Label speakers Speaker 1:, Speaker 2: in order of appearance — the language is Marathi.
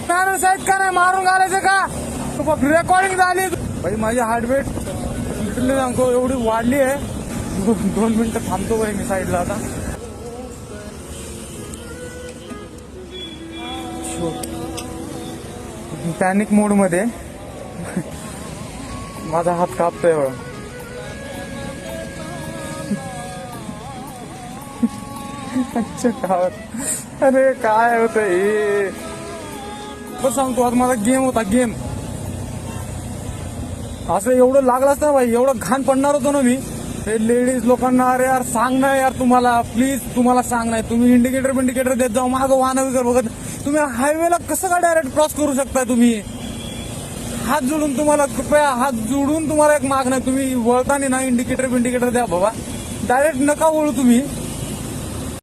Speaker 1: काय साईड का नाही मारून घालायचं का? रेकॉर्डिंग झाली भाई. माझी हार्टबीट सांगतो एवढी वाढली आहे. 2 मिनिटं थांबतो भाई मी साईडला आता. पॅनिक मोड मध्ये माझा हात कापतोय बघ. अच्छा गावात अरे काय होत हे सांगतो. आज माझा गेम होता गेम. असं एवढं लागलं असतं ना भाई, एवढं घाण पडणार होतो ना मी. हे लेडीज लोकांना अरे यार सांग ना यार, तुम्हाला प्लीज तुम्हाला सांग नाही. तुम्ही इंडिकेटर देत जाऊ, मागं वाहन वगैरे बघत. तुम्ही हायवेला कसं काय डायरेक्ट क्रॉस करू शकता? तुम्ही हात जोडून तुम्हाला कृपया हात जोडून तुम्हाला एक मागणं, तुम्ही वळताना ना इंडिकेटर द्या बाबा. डायरेक्ट नका वळू तुम्ही.